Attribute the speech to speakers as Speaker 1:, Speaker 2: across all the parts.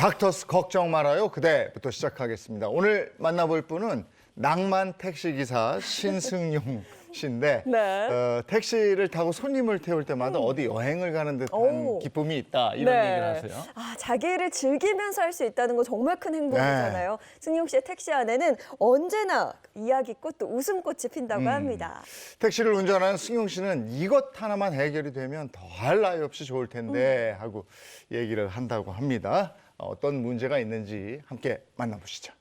Speaker 1: 닥터스 걱정 말아요 그대부터 시작하겠습니다. 오늘 만나볼 분은 낭만 택시기사 신승용 씨인데
Speaker 2: 네.
Speaker 1: 택시를 타고 손님을 태울 때마다 어디 여행을 가는 듯한
Speaker 2: 오.
Speaker 1: 기쁨이 있다 이런 얘기를 하세요.
Speaker 2: 아, 자기 일을 즐기면서 할 수 있다는 건 정말 큰 행복이잖아요. 승용 씨의 택시 안에는 언제나 이야기꽃 또 웃음꽃이 핀다고 합니다.
Speaker 1: 택시를 운전하는 승용 씨는 이것 하나만 해결이 되면 더할 나위 없이 좋을 텐데 하고 얘기를 한다고 합니다. 어떤 문제가 있는지 함께 만나보시죠.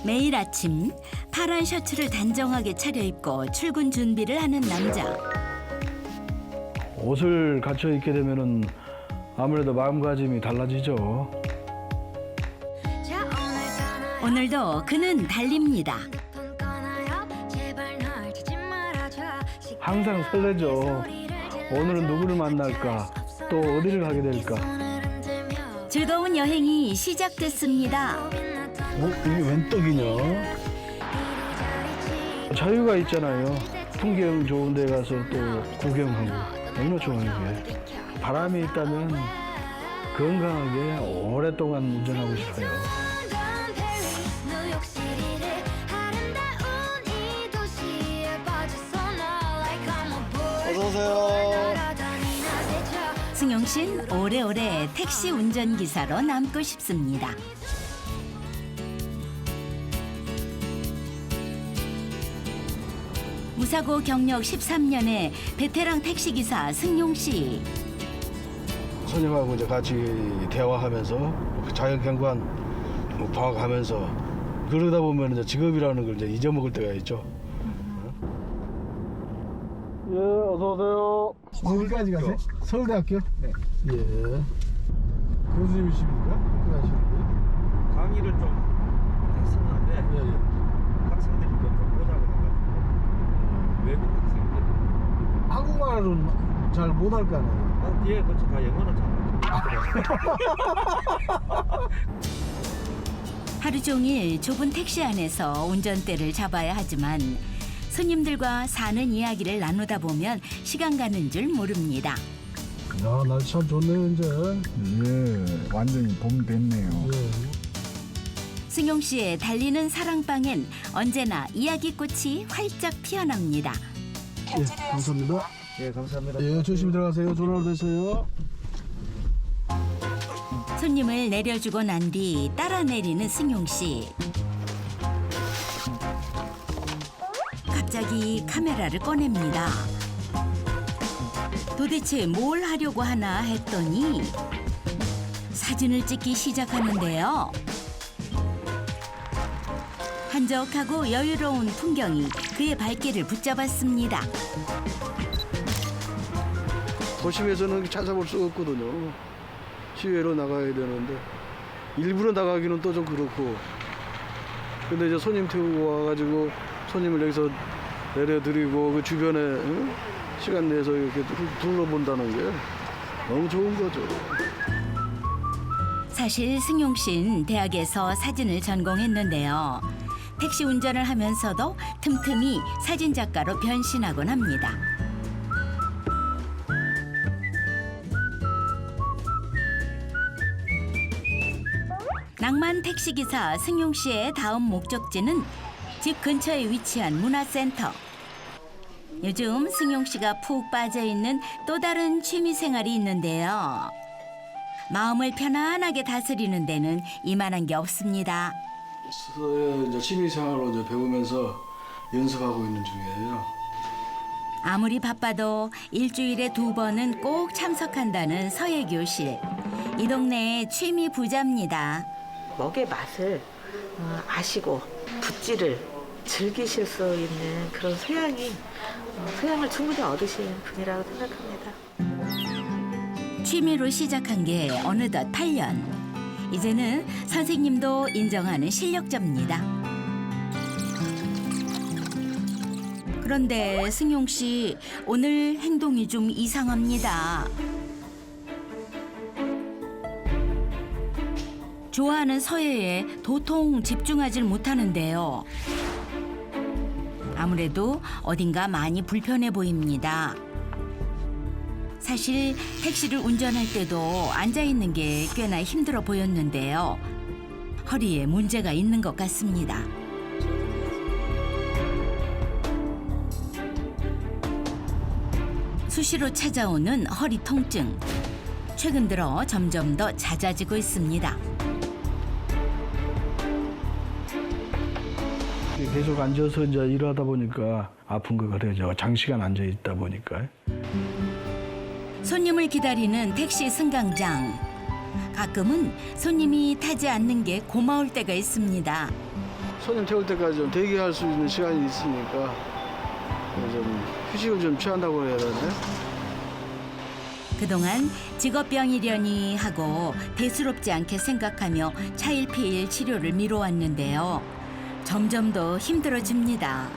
Speaker 3: 매일 아침 파란 셔츠를 단정하게 차려입고 출근 준비를 하는 남자.
Speaker 4: 옷을 갖춰 입게 되면은 아무래도 마음가짐이 달라지죠.
Speaker 3: 오늘도 그는 달립니다.
Speaker 4: 항상 설레죠. 오늘은 누구를 만날까? 또 어디를 가게 될까?
Speaker 3: 즐거운 여행이 시작됐습니다.
Speaker 4: 이게 웬 떡이냐? 자유가 있잖아요. 풍경 좋은 데 가서 또 구경하고 얼마나 좋아요, 이게. 바람이 있다면 건강하게 오랫동안 운전하고 싶어요.
Speaker 1: 어서 오세요.
Speaker 3: 승용 씨는 오래오래 택시 운전기사로 남고 싶습니다. 무사고 경력 13년의 베테랑 택시기사 승용 씨.
Speaker 4: 손님하고 이제 같이 대화하면서 자연경관 봐가면서 그러다 보면 이제 직업이라는 걸 이제 잊어먹을 때가 있죠. 예, 어서 오세요.
Speaker 5: 어디까지 가세요? 서울대학교?
Speaker 4: 네.
Speaker 5: 예. 교수님이십니까? 하시는데?
Speaker 6: 강의를 좀 했었는데
Speaker 5: 예, 예.
Speaker 6: 학생들이 좀 보자고 해가지고 외국 학생들
Speaker 5: 한국말은 잘 못할 거 아니에요?
Speaker 6: 뒤에 그치 다 영어는 잘하죠.
Speaker 3: 하루 종일 좁은 택시 안에서 운전대를 잡아야 하지만 손님들과 사는 이야기를 나누다 보면 시간 가는 줄 모릅니다.
Speaker 5: 야, 날씨 참 좋네요, 이제.
Speaker 1: 예, 완전히 봄 됐네요.
Speaker 5: 예.
Speaker 3: 승용 씨의 달리는 사랑방엔 언제나 이야기꽃이 활짝 피어납니다.
Speaker 5: 예, 감사합니다.
Speaker 6: 예, 감사합니다.
Speaker 5: 예, 조심히 들어가세요. 전화로 되세요.
Speaker 3: 손님을 내려주고 난 뒤 따라 내리는 승용 씨. 갑자기 카메라를 꺼냅니다. 도대체 뭘 하려고 하나 했더니 사진을 찍기 시작하는데요. 한적하고 여유로운 풍경이 그의 발길을 붙잡았습니다.
Speaker 4: 도심에서는 찾아볼 수 없거든요. 시외로 나가야 되는데 일부러 나가기는 또 좀 그렇고. 근데 이제 손님 태우고 와가지고 손님을 여기서 내려드리고 그 주변에 시간 내서 이렇게 둘러본다는 게 너무 좋은 거죠.
Speaker 3: 사실 승용 씨는 대학에서 사진을 전공했는데요. 택시 운전을 하면서도 틈틈이 사진작가로 변신하곤 합니다. 낭만 택시기사 승용 씨의 다음 목적지는 집 근처에 위치한 문화센터. 요즘 승용 씨가 푹 빠져있는 또 다른 취미생활이 있는데요. 마음을 편안하게 다스리는 데는 이만한 게 없습니다.
Speaker 4: 서예 이제 취미생활로 이제 배우면서 연습하고 있는 중이에요.
Speaker 3: 아무리 바빠도 일주일에 2번은 꼭 참석한다는 서예 교실. 이 동네의 취미 부자입니다.
Speaker 7: 먹의 맛을 아시고 붓질을 즐기실 수 있는 그런 소양을 충분히 얻으신 분이라고 생각합니다.
Speaker 3: 취미로 시작한 게 어느덧 8년. 이제는 선생님도 인정하는 실력자입니다. 그런데 승용 씨 오늘 행동이 좀 이상합니다. 좋아하는 서예에 도통 집중하질 못하는데요. 아무래도 어딘가 많이 불편해 보입니다. 사실 택시를 운전할 때도 앉아 있는 게 꽤나 힘들어 보였는데요. 허리에 문제가 있는 것 같습니다. 수시로 찾아오는 허리 통증. 최근 들어 점점 더 잦아지고 있습니다.
Speaker 4: 계속 앉아서 이제 일하다 보니까 아픈 거 같아요. 장시간 앉아 있다 보니까.
Speaker 3: 손님을 기다리는 택시 승강장. 가끔은 손님이 타지 않는 게 고마울 때가 있습니다.
Speaker 4: 손님 태울 때까지 좀 대기할 수 있는 시간이 있으니까 좀 휴식을 좀 취한다고 해야 되나요?
Speaker 3: 그동안 직업병이려니 하고 대수롭지 않게 생각하며 차일피일 치료를 미뤄왔는데요. 점점 더 힘들어집니다.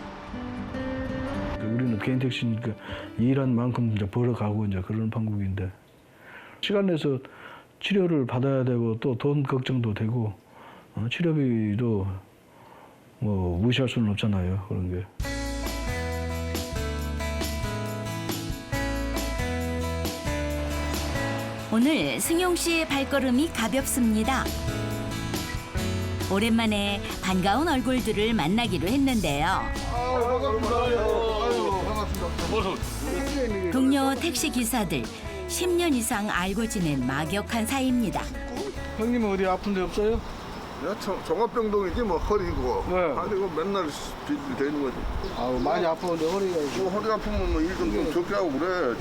Speaker 4: 우리는 개인 택시니까 일한 만큼 이제 벌어가고 이제 그런 방법인데 시간 내서 치료를 받아야 되고 또 돈 걱정도 되고 치료비도 뭐 무시할 수는 없잖아요. 그런 게.
Speaker 3: 오늘 승용 씨의 발걸음이 가볍습니다. 오랜만에 반가운 얼굴들을 만나기로 했는데요. 동료 택시 기사들 10년 이상 알고 지낸 막역한 사이입니다.
Speaker 4: 형님은 어디 아픈 데 없어요?
Speaker 8: 내가 종합병동이지 뭐 허리고
Speaker 4: 네.
Speaker 8: 아니고 맨날 빚이 되는 거지.
Speaker 4: 아우 많이 아프는데 허리가
Speaker 8: 뭐 허리 아프면 뭐 일 좀 적게 하고 그래.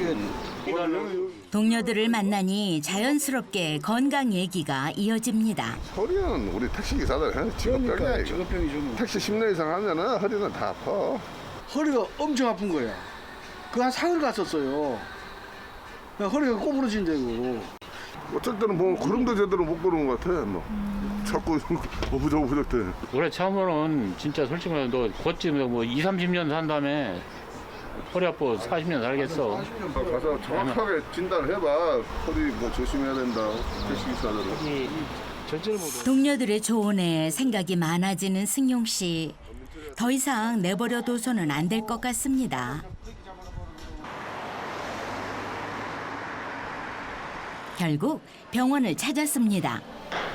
Speaker 3: 동료들을 만나니 자연스럽게 건강 얘기가 이어집니다.
Speaker 8: 허리는 우리 택시 기사들 직업병이야 이거.
Speaker 4: 직업병이죠. 뭐.
Speaker 8: 택시 10년 이상 하면은 허리는 다 아파.
Speaker 4: 허리가 엄청 아픈 거야. 그 한 사흘 갔었어요. 허리가 꼬부러진다고.
Speaker 8: 어쩔 때는 뭐 걸음도 제대로 못 걸은 것 같아. 뭐 자꾸 오부적오부적 돼.
Speaker 9: 올해 처음으로는 진짜 솔직히 말해 너 걷지 뭐 2, 30년 산 다음에 허리 아파 40년 살겠어.
Speaker 8: 가서 정확하게 진단을 해봐. 허리 뭐 조심해야 된다. 택시 기사들은.
Speaker 3: 동료들의 조언에 생각이 많아지는 승용 씨. 더 이상 내버려둬서는 안 될 것 같습니다. 결국 병원을 찾았습니다.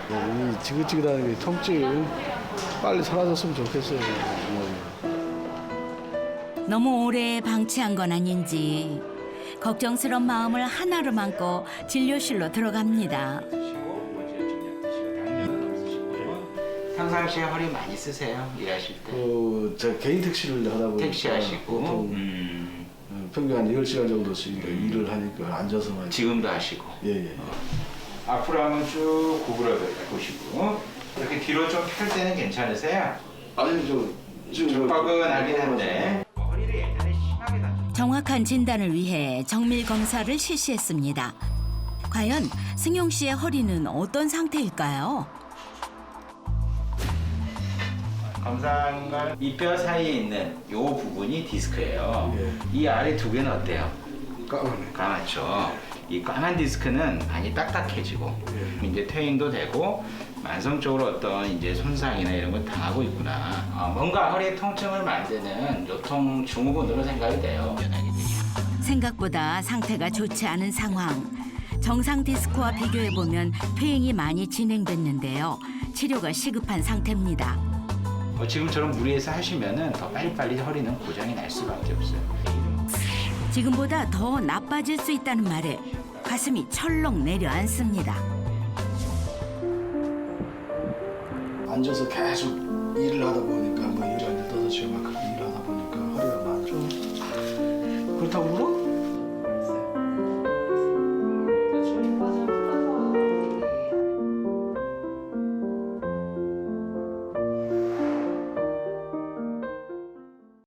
Speaker 4: 이 지긋지긋한 게 통증이 빨리 사라졌으면 좋겠어요.
Speaker 3: 너무 오래 방치한 건 아닌지 걱정스런 마음을 하나로 안고 진료실로 들어갑니다.
Speaker 10: 평상시에 허리 많이 쓰세요? 일하실 때?
Speaker 4: 저 개인 택시를 하다 보니까
Speaker 10: 택시 하시고
Speaker 4: 보통 평균 한 10시간 정도씩 일을 하니까 앉아서만.
Speaker 10: 지금도 하시고
Speaker 4: 예.
Speaker 10: 앞으로 한번 쭉 구부려 보시고 이렇게 뒤로 좀 펼 때는 괜찮으세요?
Speaker 4: 아니
Speaker 10: 좀 뻐근하긴 한데 허리를 예전에 심하게 다쳤어요.
Speaker 3: 정확한 진단을 위해 정밀 검사를 실시했습니다. 과연 승용 씨의 허리는 어떤 상태일까요?
Speaker 10: 검사한 이 뼈 사이에 있는 이 부분이 디스크예요. 이 아래 두 개는 어때요? 까맣죠. 이 까만 디스크는 많이 딱딱해지고 이제 퇴행도 되고 만성적으로 어떤 이제 손상이나 이런 걸 당하고 있구나. 뭔가 허리 통증을 만드는 요통 증후군으로 생각이 돼요.
Speaker 3: 생각보다 상태가 좋지 않은 상황. 정상 디스크와 비교해보면 퇴행이 많이 진행됐는데요. 치료가 시급한 상태입니다.
Speaker 10: 지금처럼 무리해서 하시면은 더 빨리빨리 허리는 고장이 날 수밖에 없어요.
Speaker 3: 지금보다 더 나빠질 수 있다는 말에 가슴이 철렁 내려앉습니다.
Speaker 4: 앉아서 계속 일을 하다 보니까 뭐 일을 5시간 막 그렇게 일하다 보니까 허리가 많죠. 그렇다고 울어?